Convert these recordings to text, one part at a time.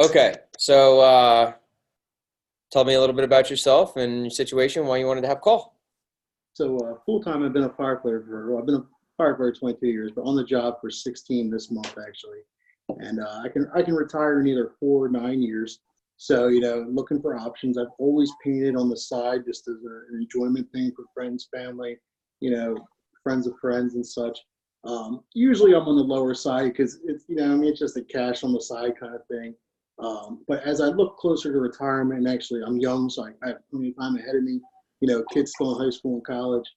Okay, so tell me a little bit about yourself and your situation, why you wanted to have a call. So full time, I've been a firefighter I've been a firefighter 22 years, but on the job for 16 this month actually. And I can retire in either 4 or 9 years. So looking for options. I've always painted on the side just as an enjoyment thing for friends, family, you know, friends of friends and such. Usually I'm on the lower side because it's just a cash on the side kind of thing. But as I look closer to retirement, and actually I'm young, so I have plenty of time ahead of me. Kids still in high school and college.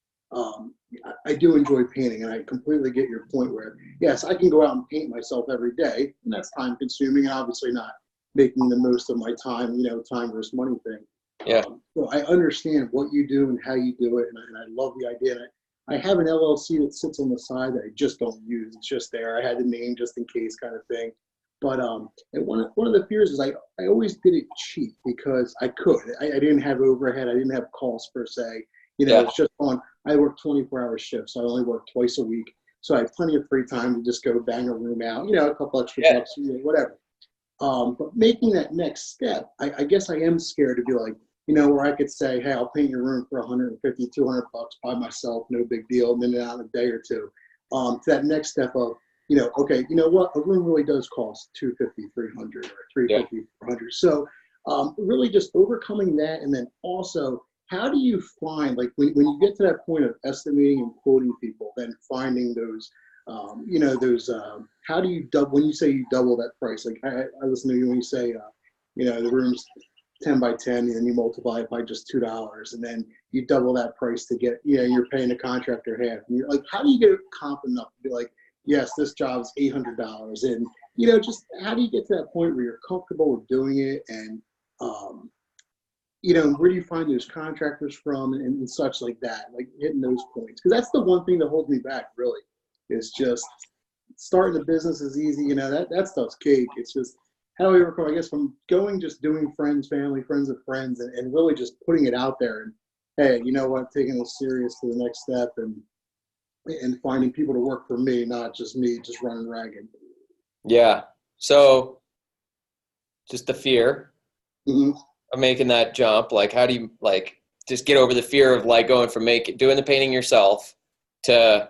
I do enjoy painting, and I completely get your point where, yes, I can go out and paint myself every day, and that's time consuming and obviously not making the most of my time, time versus money thing. Yeah. So I understand what you do and how you do it, and I love the idea. And I have an LLC that sits on the side that I just don't use. It's just there. I had the name just in case kind of thing. But and one of the fears is I always did it cheap because I could. I didn't have overhead. I didn't have costs per se. Yeah. It's just on. I work 24-hour shifts, so I only work twice a week. So I have plenty of free time to just go bang a room out. A couple extra Yeah. bucks, whatever. But making that next step, I guess I am scared to be like, where I could say, hey, I'll paint your room for 150, 200 bucks by myself, no big deal, and then out in a day or two. To that next step of, okay, you know what, a room really does cost 250, 300, or Yeah. 350, 400. So really just overcoming that, and then also, how do you find, like when you get to that point of estimating and quoting people, then finding those, how do you double, when you say you double that price? Like I listen to you when you say, the room's 10 by 10 and you multiply it by just $2 and then you double that price to get, you're paying the contractor half. And you're like, how do you get confident enough to be like, yes, this job is $800, and just how do you get to that point where you're comfortable with doing it, and where do you find those contractors from, and such like that, like hitting those points? Because that's the one thing that holds me back, really, is just starting a business is easy, that stuff's cake. It's just how do we overcome, I guess, from just doing friends, family, friends of friends, and really just putting it out there, and hey, you know what, taking this serious to the next step, and finding people to work for me, not just me just running ragged. Yeah. So just the fear Mm-hmm. of making that jump. Like, how do you just get over the fear of going from doing the painting yourself to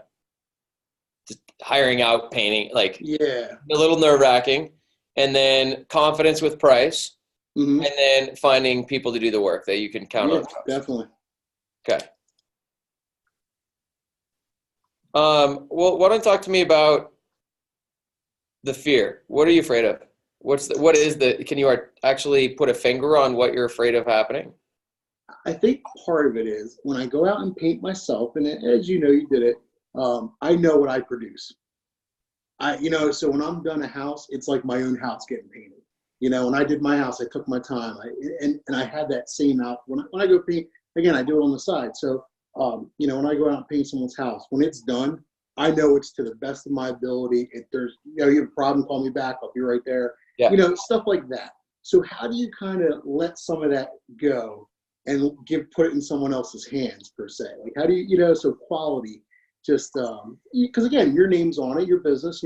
just hiring out painting, Yeah. a little nerve wracking, and then confidence with price, Mm-hmm. and then finding people to do the work that you can count Yeah, on. definitely. Okay. Well, why don't you talk to me about the fear? What are you afraid of? Can you actually put a finger on what you're afraid of happening? I think part of it is when I go out and paint myself, and as you know, you did it. I know what I produce. So when I'm done a house, it's like my own house getting painted. When I did my house, I took my time. And I had that same out when I go paint again. I do it on the side. So when I go out and paint someone's house, when it's done, I know it's to the best of my ability. If there's you have a problem, call me back. I'll be right there. Yeah. Stuff like that. So how do you kind of let some of that go and put it in someone else's hands per se? Like how do so quality just because again your name's on it, your business,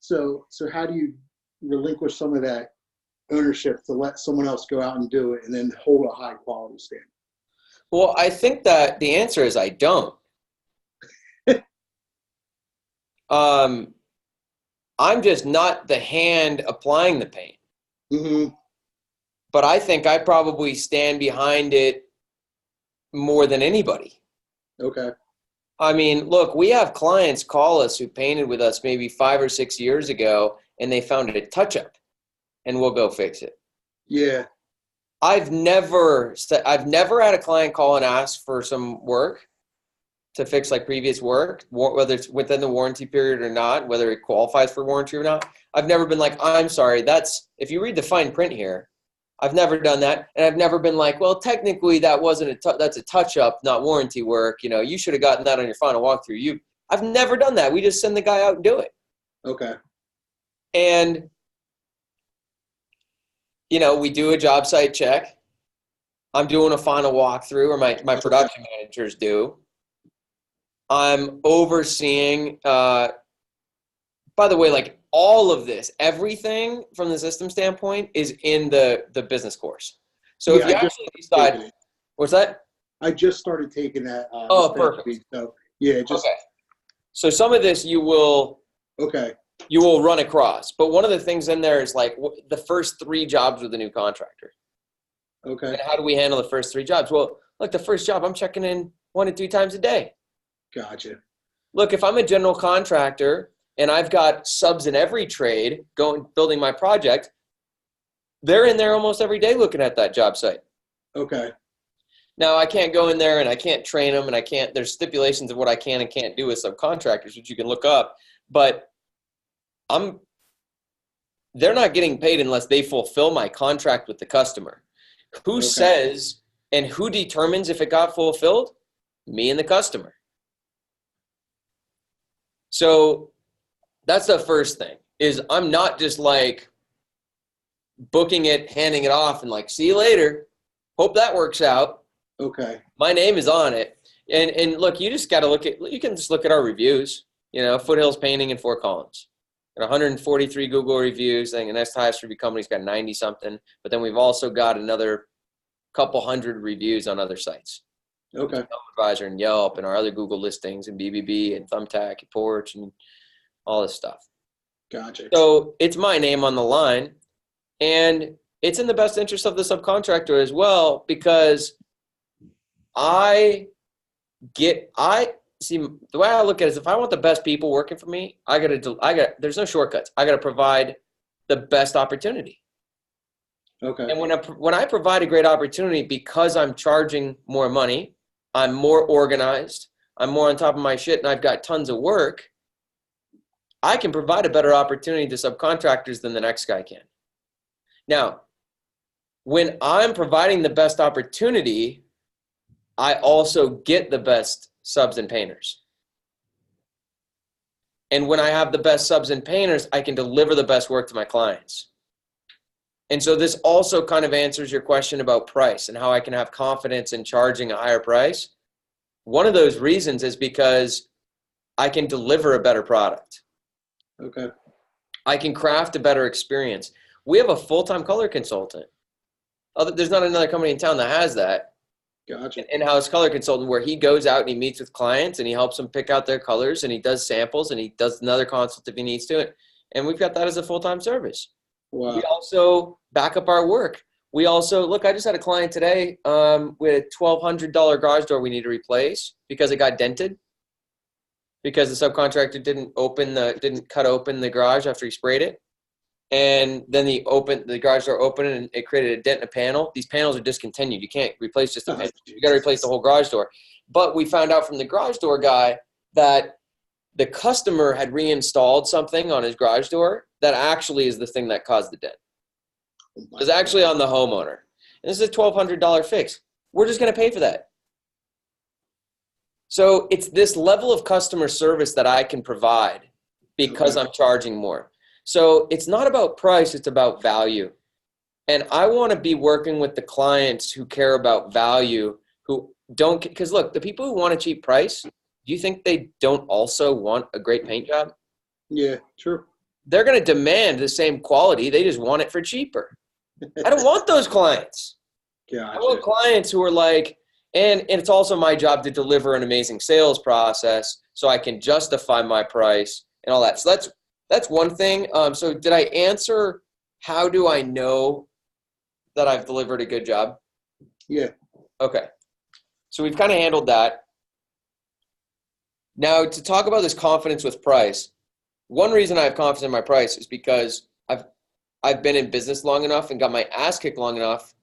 so how do you relinquish some of that ownership to let someone else go out and do it and then hold a high quality standard? Well, I think that the answer is I don't. I'm just not the hand applying the paint. Mm-hmm. But I think I probably stand behind it more than anybody. Okay. I mean, look, we have clients call us who painted with us maybe 5 or 6 years ago, and they found a touch-up, and we'll go fix it. Yeah. I've never had a client call and ask for some work to fix previous work, whether it's within the warranty period or not, whether it qualifies for warranty or not. I've never been like, I'm sorry, if you read the fine print here, I've never done that. And I've never been like, well, technically that's a touch-up, not warranty work. You should have gotten that on your final walkthrough. I've never done that. We just send the guy out and do it. Okay. And, we do a job site check. I'm doing a final walkthrough, or my production managers do. I'm overseeing, by the way, all of this, everything from the system standpoint is in the business course. So if you actually decide, what's that? I just started taking that. Oh, perfect. Week, so yeah, just okay. So some of this you will run across, but one of the things in there is like the first 3 jobs with a new contractor. Okay. And how do we handle the first 3 jobs? Well, look, the first job I'm checking in 1 to 2 times a day. Gotcha. Look, if I'm a general contractor and I've got subs in every trade building my project, they're in there almost every day looking at that job site. Okay. Now, I can't go in there and I can't train them, and there's stipulations of what I can and can't do with subcontractors, which you can look up, but they're not getting paid unless they fulfill my contract with the customer. Who says and who determines if it got fulfilled? Me and the customer. So that's the first thing, is I'm not just like booking it, handing it off, and like, see you later. Hope that works out. Okay. My name is on it. And look, you can just look at our reviews, Foothills Painting in Fort Collins. Got 143 Google reviews. I think the next highest review company's got 90 something. But then we've also got another couple hundred reviews on other sites. Okay. Advisor and Yelp and our other Google listings and BBB and Thumbtack and Porch and all this stuff. Gotcha. So it's my name on the line, and it's in the best interest of the subcontractor as well, because see, the way I look at it is, if I want the best people working for me, there's no shortcuts. I got to provide the best opportunity. Okay. And when I provide a great opportunity, because I'm charging more money, I'm more organized, I'm more on top of my shit, and I've got tons of work, I can provide a better opportunity to subcontractors than the next guy can. Now, when I'm providing the best opportunity, I also get the best subs and painters. And when I have the best subs and painters, I can deliver the best work to my clients. And so this also kind of answers your question about price and how I can have confidence in charging a higher price. One of those reasons is because I can deliver a better product. Okay. I can craft a better experience. We have a full-time color consultant. There's not another company in town that has that. Gotcha. An in-house color consultant, where he goes out and he meets with clients and he helps them pick out their colors, and he does samples, and he does another consult if he needs to. And we've got that as a full-time service. Wow. We also back up our work. We also, look, I just had a client today with a $1,200 garage door we need to replace because it got dented, because the subcontractor didn't cut open the garage after he sprayed it. And then the garage door opened and it created a dent in a panel. These panels are discontinued. You can't replace just the panel. You got to replace the whole garage door. But we found out from the garage door guy that the customer had reinstalled something on his garage door that actually is the thing that caused the dent. It was actually on the homeowner. And this is a $1,200 fix. We're just going to pay for that. So it's this level of customer service that I can provide because I'm charging more. So it's not about price, it's about value. And I want to be working with the clients who care about value, who don't, because look, the people who want a cheap price, do you think they don't also want a great paint job? Yeah, true. They're going to demand the same quality. They just want it for cheaper. I don't want those clients. Gotcha. I want clients who are like, and it's also my job to deliver an amazing sales process so I can justify my price and all that. So that's one thing. So did I answer, how do I know that I've delivered a good job? Yeah. Okay. So we've kind of handled that. Now, to talk about this confidence with price, one reason I have confidence in my price is because I've been in business long enough and got my ass kicked long enough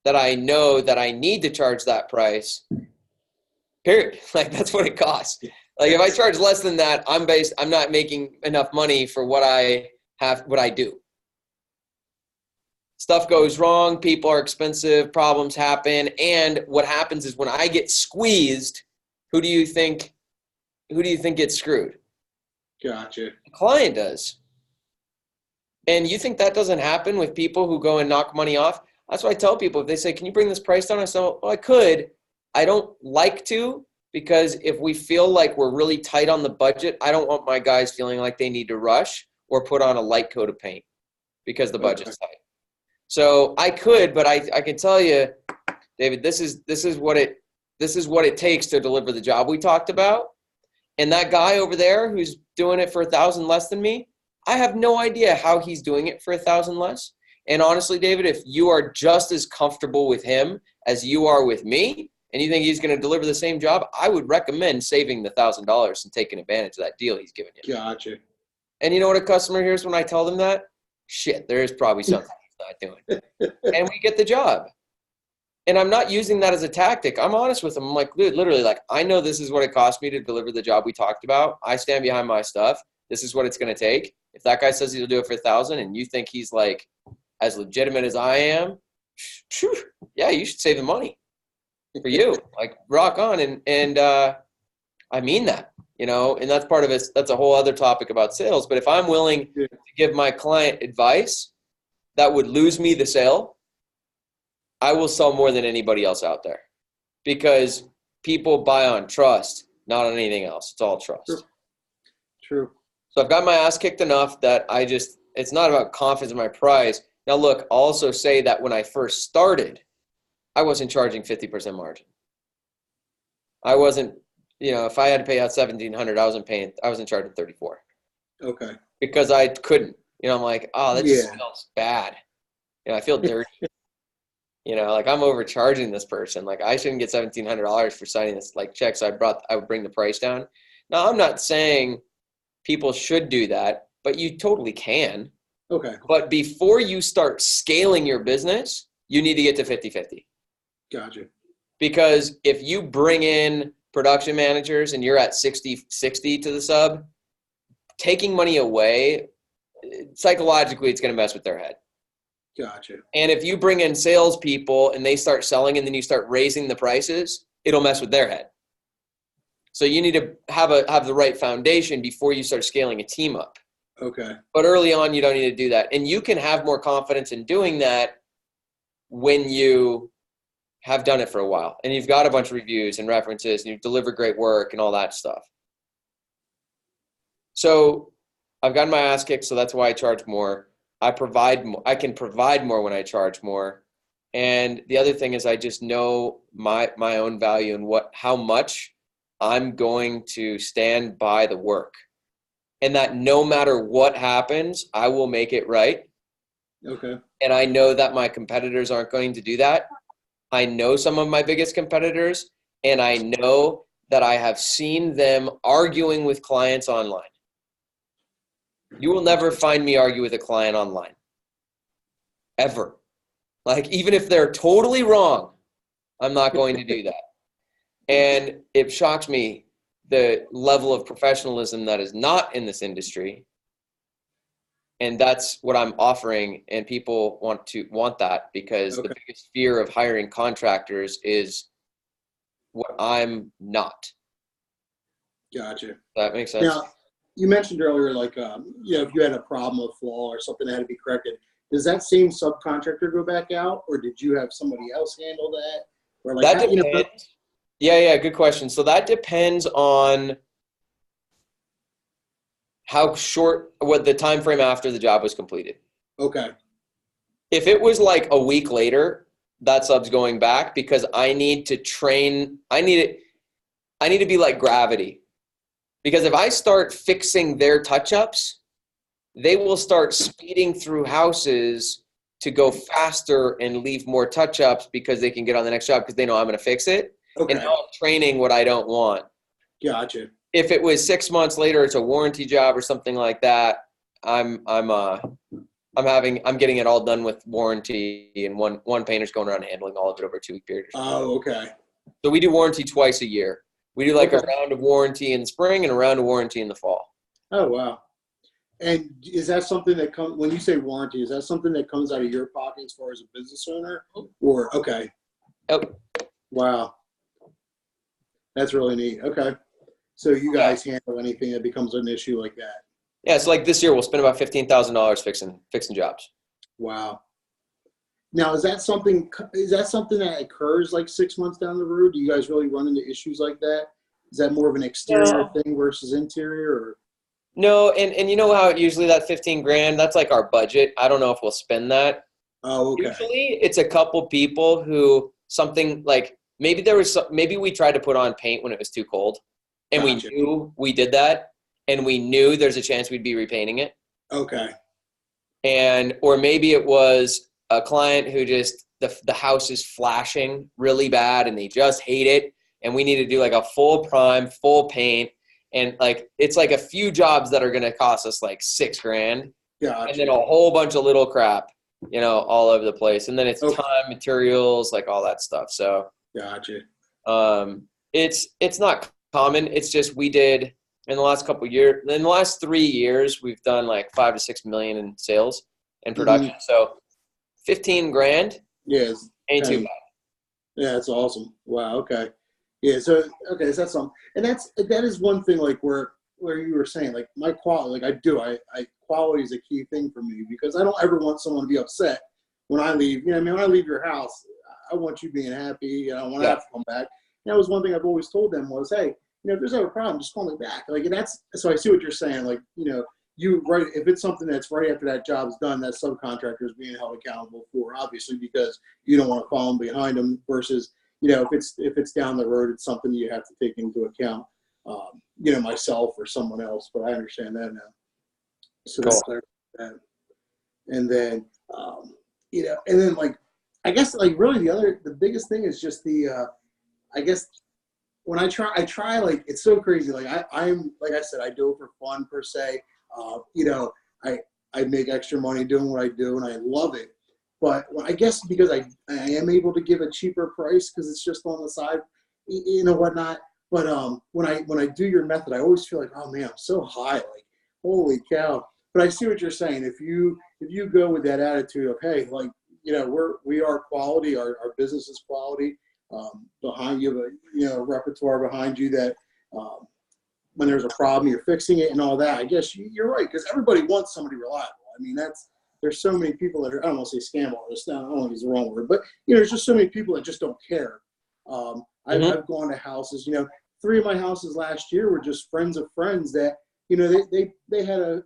that I know that I need to charge that price, period. Like, that's what it costs. Like, if I charge less than that, I'm not making enough money for what I do. Stuff goes wrong, people are expensive, problems happen, and what happens is when I get squeezed, who do you think gets screwed? Gotcha. The client does. And you think that doesn't happen with people who go and knock money off? That's what I tell people. If they say, can you bring this price down? I say, well, I could. I don't like to, because if we feel like we're really tight on the budget, I don't want my guys feeling like they need to rush or put on a light coat of paint because the budget's tight. So I could, but I can tell you, David, this is what it takes to deliver the job we talked about. And that guy over there who's doing it for $1,000 less than me, I have no idea how he's doing it for $1,000 less. And honestly, David, if you are just as comfortable with him as you are with me, and you think he's going to deliver the same job, I would recommend saving the $1,000 and taking advantage of that deal he's giving you. Gotcha. And you know what a customer hears when I tell them that? Shit, there is probably something he's not doing. And we get the job. And I'm not using that as a tactic. I'm honest with them. I'm like, dude, literally, like, I know this is what it cost me to deliver the job we talked about. I stand behind my stuff. This is what it's going to take. If that guy says he'll do it for $1,000 and you think he's like as legitimate as I am, yeah, you should save the money for you. Like, rock on. And I mean that, you know, and that's part of it. That's a whole other topic about sales. But if I'm willing to give my client advice that would lose me the sale, I will sell more than anybody else out there, because people buy on trust, not on anything else. It's all trust. True. So I've got my ass kicked enough that it's not about confidence in my price. Now look, I'll also say that when I first started, I wasn't charging 50% margin. I wasn't, you know, if I had to pay out $1,700, I wasn't charging 34. Okay. Because I couldn't, you know, I'm like, oh, that just smells bad. You know, I feel dirty. You know, like, I'm overcharging this person. Like, I shouldn't get $1,700 for signing this like check. So I would bring the price down. Now, I'm not saying people should do that, but you totally can. Okay. But before you start scaling your business, you need to get to 50-50. Gotcha. Because if you bring in production managers and you're at 60-60 to the sub, taking money away, psychologically, it's going to mess with their head. Gotcha. And if you bring in salespeople and they start selling and then you start raising the prices, it'll mess with their head. So you need to have the right foundation before you start scaling a team up. Okay. But early on, you don't need to do that. And you can have more confidence in doing that when you have done it for a while and you've got a bunch of reviews and references and you've delivered great work and all that stuff. So I've gotten my ass kicked, so that's why I charge more. I can provide more when I charge more. And the other thing is I just know my own value and how much I'm going to stand by the work. And that no matter what happens, I will make it right. Okay. And I know that my competitors aren't going to do that. I know some of my biggest competitors, and I know that I have seen them arguing with clients online. You will never find me argue with a client online. Ever. Like, even if they're totally wrong, I'm not going to do that. And it shocks me the level of professionalism that is not in this industry. And that's what I'm offering. And people want that because the biggest fear of hiring contractors is what I'm not. Gotcha. That makes sense. Now, you mentioned earlier, like, if you had a problem, a flaw, or something that had to be corrected, does that same subcontractor go back out, or did you have somebody else handle that? Or like that depends. Yeah, good question. So that depends on what the time frame after the job was completed. Okay. If it was like a week later, that sub's going back because I need to train. I need to be like gravity. Because if I start fixing their touch-ups, they will start speeding through houses to go faster and leave more touch-ups because they can get on the next job because they know I'm going to fix it. Okay. And now I'm training what I don't want. Gotcha. If it was 6 months later, it's a warranty job or something like that. I'm getting it all done with warranty, and one painter's going around handling all of it over a 2-week period. Oh, okay. So we do warranty twice a year. We do like a round of warranty in the spring and a round of warranty in the fall. Oh, wow. And is that something that comes, when you say warranty, is that something that comes out of your pocket as far as a business owner? Or, okay. Oh. Wow. That's really neat. Okay. So you guys handle anything that becomes an issue like that? Yeah, so like this year we'll spend about $15,000 fixing jobs. Wow. Now, is that something that occurs like 6 months down the road? Do you guys really run into issues like that? Is that more of an exterior thing versus interior? Or? No, and you know how usually that 15 grand, that's like our budget. I don't know if we'll spend that. Oh, okay. Usually it's a couple people who something like maybe maybe we tried to put on paint when it was too cold and we Gotcha. knew we did that and we knew there's a chance we'd be repainting it. Okay. And or maybe it was a client who just the house is flashing really bad and they just hate it and we need to do like a full prime, full paint, and like it's like a few jobs that are going to cost us like 6 grand and then Gotcha. a whole bunch of little crap, all over the place. And then it's Okay. time, materials, like all that stuff. So Gotcha. it's not common. It's just we did in the last couple of years, in the last 3 years, we've done like 5 to 6 million in sales and production. So 15 grand Yeah. ain't too bad. Yeah, that's awesome. Wow. Okay. Yeah. So okay, so that's something, and that is one thing like where you were saying like my quality, like I quality is a key thing for me because I don't ever want someone to be upset when I leave. You know, what I mean, when I leave your house, I want you being happy. I don't want to have to come back. And that was one thing I've always told them was, hey, if there's ever a problem, just call me back. Like, and that's so I see what you're saying. Like, you right if it's something that's right after that job's done, that subcontractor is being held accountable for, obviously, because you don't want to fall behind them. Versus, if it's down the road, it's something you have to take into account. Myself or someone else. But I understand that now. So Cool. that's clear. That. And then, and then like, I guess like really the biggest thing is just I guess when I try like it's so crazy. Like I'm like I said, I do it for fun per se. I make extra money doing what I do, and I love it. But I guess because I am able to give a cheaper price because it's just on the side, whatnot. But when I do your method, I always feel like, oh man, I'm so high, like holy cow. But I see what you're saying. If you go with that attitude of, hey, like we are quality, our business is quality. Behind you, a repertoire behind you that when there's a problem, you're fixing it and all that. I guess you're right because everybody wants somebody reliable. I mean, there's so many people that are, I don't want to say scam artists. I don't know if it's the wrong word, but there's just so many people that just don't care. I've gone to houses. 3 of my houses last year were just friends of friends that they had a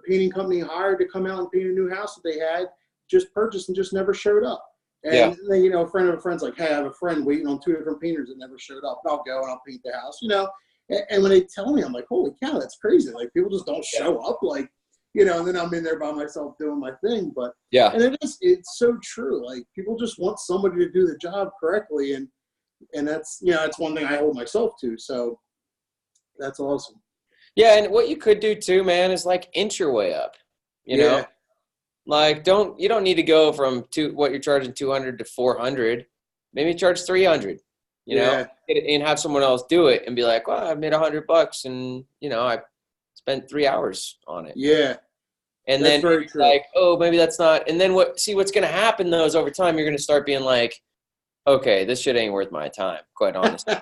painting company hired to come out and paint a new house that they had just purchased and just never showed up. And then, a friend of a friend's like, hey, I have a friend waiting on 2 different painters that never showed up. I'll go and I'll paint the house, And when they tell me, I'm like, holy cow, that's crazy. Like people just don't show up. Like, and then I'm in there by myself doing my thing. But and it's so true. Like people just want somebody to do the job correctly. And that's, that's one thing I hold myself to. So that's awesome. Yeah. And what you could do too, man, is like inch your way up, know? Like you don't need to go from what you're charging 200 to 400. Maybe charge 300, and have someone else do it and be like, well, I made $100 and I spent 3 hours on it. Yeah. And then like, oh, maybe that's not. And then what's going to happen though is over time, you're going to start being like, okay, this shit ain't worth my time, quite honestly.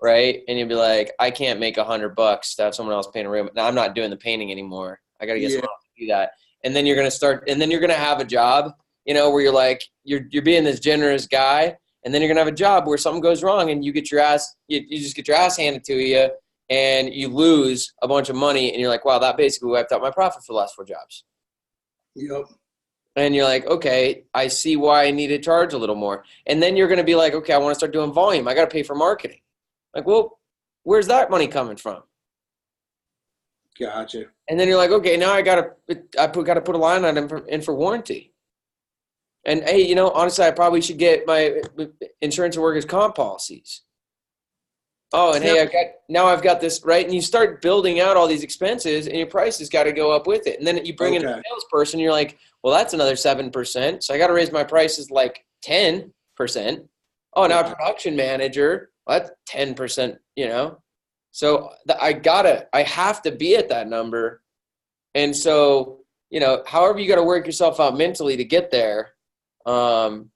Right. And you'll be like, I can't make $100 to have someone else paint a room. Now I'm not doing the painting anymore. I got to get someone else to do that. And then you're going to have a job, where you're like, you're being this generous guy. And then you're going to have a job where something goes wrong and you just get your ass handed to you and you lose a bunch of money. And you're like, wow, that basically wiped out my profit for the last 4 jobs. Yep. And you're like, okay, I see why I need to charge a little more. And then you're going to be like, okay, I want to start doing volume. I got to pay for marketing. Like, well, where's that money coming from? Gotcha. And then you're like, okay, now I gotta put a line on him in for warranty. And hey, honestly, I probably should get my insurance and workers' comp policies. Oh, and hey, I've got this, right? And you start building out all these expenses, and your price has got to go up with it. And then you bring in a salesperson, you're like, well, that's another 7%. So I got to raise my prices like 10%. Oh, now a production manager, well, that's 10%. So I have to be at that number. And so, however you got to work yourself out mentally to get there. So.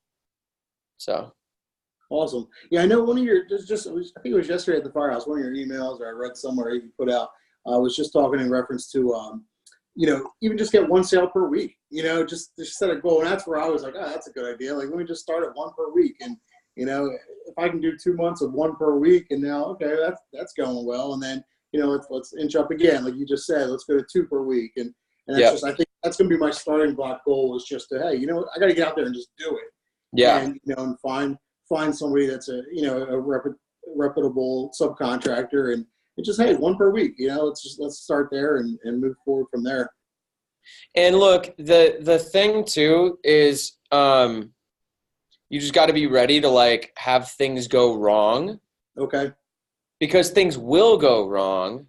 Awesome. Yeah, I know one of your, I think it was yesterday at the firehouse, one of your emails, or I read somewhere you put out, was just talking in reference to, even just get 1 sale per week, just set a goal. And that's where I was like, oh, that's a good idea. Like, let me just start at 1 per week. And, if I can do 2 months of 1 per week and now, okay, that's going well. And then, let's inch up again, like you just said. Let's go to 2 per week, and that's Yeah. just, I think that's going to be my starting block goal, is just to, hey, I got to get out there and just do it. Yeah. And and find somebody that's a reputable subcontractor, and just, hey, 1 per week. Let's start there and move forward from there. And look, the thing too is you just got to be ready to like have things go wrong. Okay. Because things will go wrong,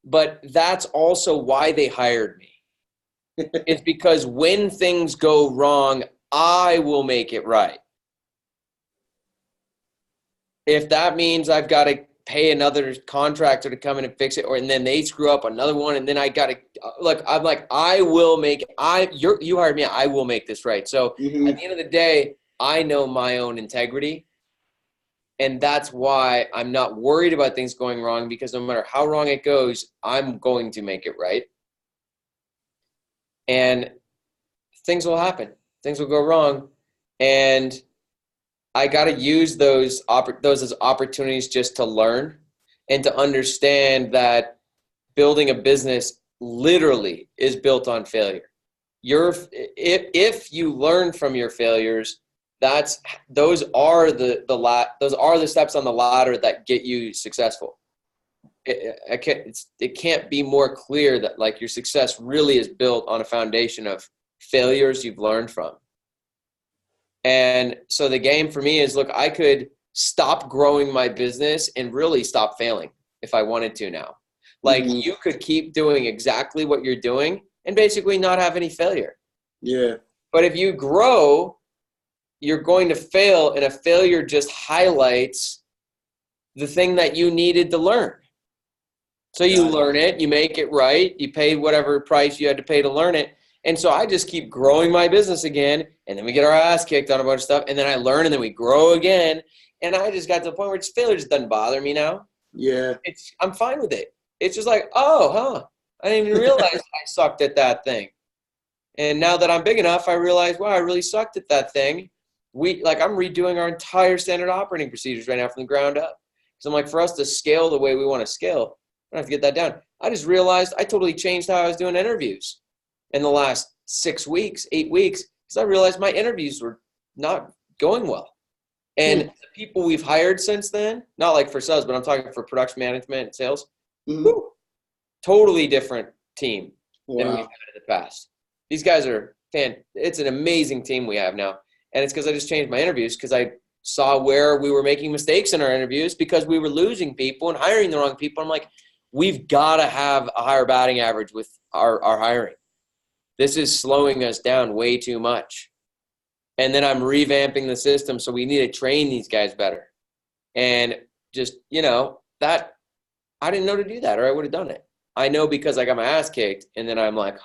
but that's also why they hired me. It's because when things go wrong, I will make it right. If that means I've got to pay another contractor to come in and fix it, and then they screw up another one, and then I got to look, I'm like, I will make it. You hired me, I will make this right. So at the end of the day, I know my own integrity. And that's why I'm not worried about things going wrong, because no matter how wrong it goes, I'm going to make it right. And things will happen. Things will go wrong. And I got to use those as opportunities just to learn and to understand that building a business literally is built on failure. If you learn from your failures, those are the steps on the ladder that get you successful. It can't be more clear that like your success really is built on a foundation of failures you've learned from. And so the game for me is, look, I could stop growing my business and really stop failing if I wanted to now. Like you could keep doing exactly what you're doing and basically not have any failure. Yeah. But if you grow, you're going to fail, and a failure just highlights the thing that you needed to learn. So you learn it, you make it right, you pay whatever price you had to pay to learn it. And so I just keep growing my business again, and then we get our ass kicked on a bunch of stuff, and then I learn, and then we grow again. And I just got to the point where failure just doesn't bother me now. Yeah. I'm fine with it. It's just like, I didn't even realize I sucked at that thing. And now that I'm big enough, I realize, wow, I really sucked at that thing. I'm redoing our entire standard operating procedures right now from the ground up. So I'm like, for us to scale the way we want to scale, I don't have to get that down. I just realized I totally changed how I was doing interviews in the last 6 weeks, 8 weeks, because I realized my interviews were not going well. And the people we've hired since then, not like for sales, but I'm talking for production management and sales, totally different team than we've had in the past. These guys are it's an amazing team we have now. And it's because I just changed my interviews, because I saw where we were making mistakes in our interviews because we were losing people and hiring the wrong people. I'm like, we've got to have a higher batting average with our hiring. This is slowing us down way too much. And then I'm revamping the system, so we need to train these guys better. And just, that I didn't know to do that, or I would have done it. I know because I got my ass kicked, and then I'm like,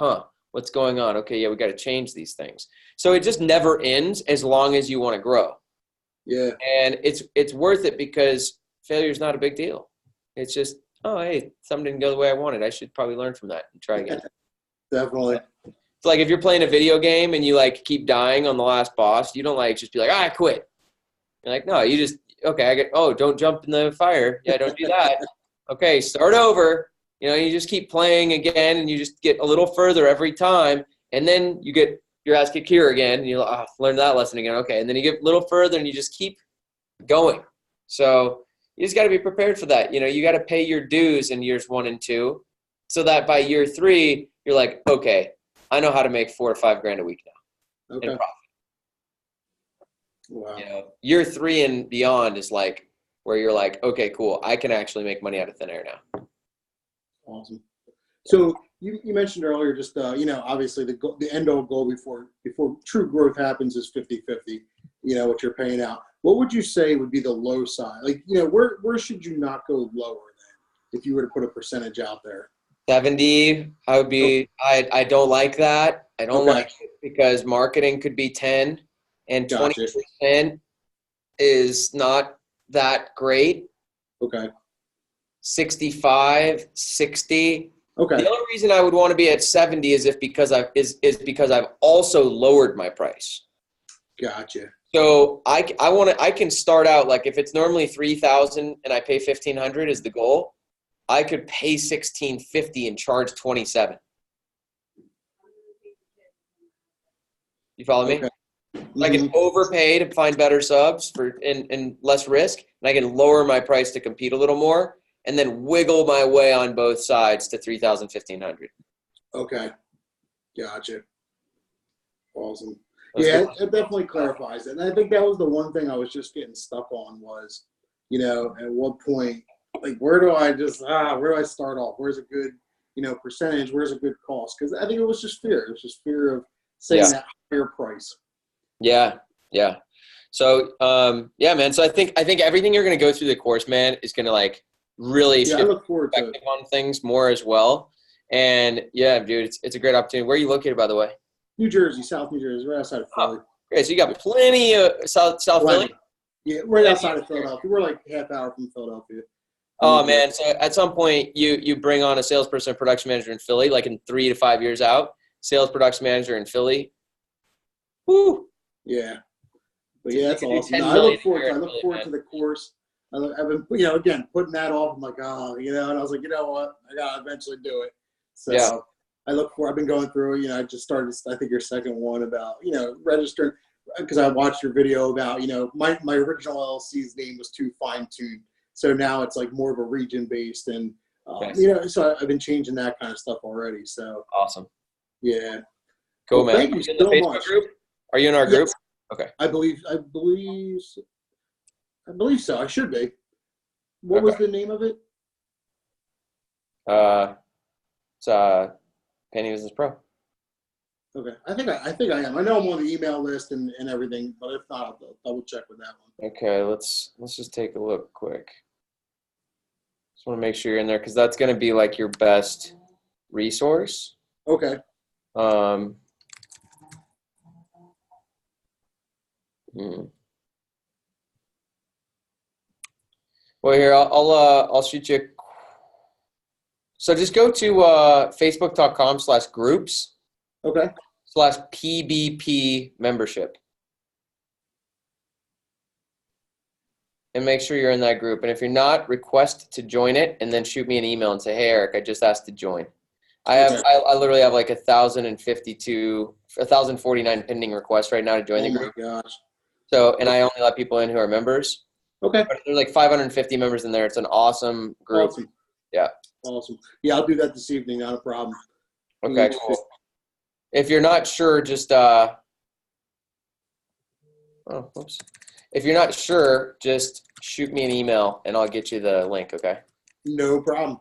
what's going on? Okay, yeah, we got to change these things. So it just never ends as long as you want to grow. Yeah. And it's worth it, because failure is not a big deal. It's just, hey, something didn't go the way I wanted. I should probably learn from that and try again. Definitely. It's like if you're playing a video game and you like keep dying on the last boss, you don't like just be like, I quit. You're like, no, you just, okay, don't jump in the fire. Yeah, don't do that. Okay, start over. You just keep playing again, and you just get a little further every time. And then you get your ass kicked here again, and you learn that lesson again. Okay, and then you get a little further, and you just keep going. So you just got to be prepared for that. You got to pay your dues in years 1 and 2, so that by year 3, you're like, okay, I know how to make $4 or $5 grand a week now. Okay. In profit. Wow. Year 3 and beyond is like where you're like, okay, cool, I can actually make money out of thin air now. Awesome. So you mentioned earlier, just obviously the end all goal before true growth happens is 50-50. What you're paying out. What would you say would be the low side? Like, where should you not go lower than, if you were to put a percentage out there? 70, I would be. I don't like that. I don't like it because marketing could be 10, and 20% is not that great. Okay. 65, 60. Okay. The only reason I would want to be at 70 is because I've also lowered my price. Gotcha. So I can start out, like if it's normally 3,000 and I pay 1,500 is the goal. I could pay $16.50 and charge $27. You follow me? Okay. I can overpay to find better subs and less risk, and I can lower my price to compete a little more, and then wiggle my way on both sides to 3,000, 1,500. Okay. Gotcha. Awesome. That's Yeah, good. it definitely clarifies it. And I think that was the one thing I was just getting stuck on was, you know, at what point, like, where do I start off? Where's a good, you know, percentage? Where's a good cost? Because I think it was just fear. It was just fear of saying that higher price. Yeah. Yeah. So, yeah, man. So I think everything you're going to go through the course, man, is going to like really Yeah, I shift look forward to it. perspective on things more as well. And yeah, dude, it's a great opportunity. Where are you located, by the way? New Jersey, South New Jersey, right outside of Philly. Okay, so you got plenty of South Philly. Yeah, right outside of Philadelphia. We're like half hour from Philadelphia. Oh man, so at some point you bring on a salesperson, production manager in Philly, like in 3 to 5 years out, sales production manager in Philly. Woo. Yeah, but yeah, that's awesome. No, I look forward to the course. I've been, you know, again putting that off. I'm like, oh, you know, and I was like, you know what, I gotta eventually do it. So yeah. I've been going through, you know, I just started, I think your second one about, you know, registering, because I watched your video about, you know, my original LLC's name was too fine-tuned. So now it's like more of a region-based and, Nice. you know, so I've been changing that kind of stuff already. So Awesome. yeah. Cool, man. Thank you so much. Group? Are you in our group? Yes. Okay. I believe so. I should be. What was the name of it? It's Penny Business Pro. Okay. I think I am. I know I'm on the email list and everything, but if not, I'll double check with that one. Okay, let's just take a look quick. Just want to make sure you're in there because that's going to be like your best resource. Okay. Well, here I'll shoot you. So just go to facebook.com/groups Okay. /PBP membership. And make sure you're in that group. And if you're not, request to join it and then shoot me an email and say, hey, Eric, I just asked to join. I literally have like 1,049 pending requests right now to join the group. Oh my gosh. So, and I only let people in who are members. Okay. But there's like 550 members in there. It's an awesome group. Awesome. Yeah. Awesome. Yeah, I'll do that this evening. Not a problem. Okay, cool. If you're not sure, just if you're not sure, just shoot me an email and I'll get you the link, okay? No problem.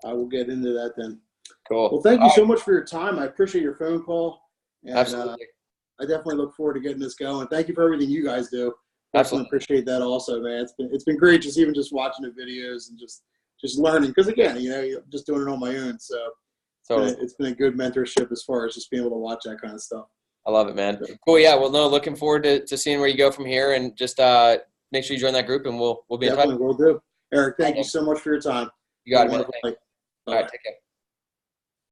I will get into that then. Cool. Well, thank you so much for your time. I appreciate your phone call. And, absolutely. I definitely look forward to getting this going. Thank you for everything you guys do. Definitely appreciate that also, man. It's been great just watching the videos and just learning. Because again, you know, just doing it on my own. So it's been a good mentorship as far as just being able to watch that kind of stuff. I love it, man. Cool. Yeah. Well, no, looking forward to seeing where you go from here, and just make sure you join that group, and we'll be in touch. Definitely will do. Eric, thank you so much for your time. You got it, man. All right. Take care.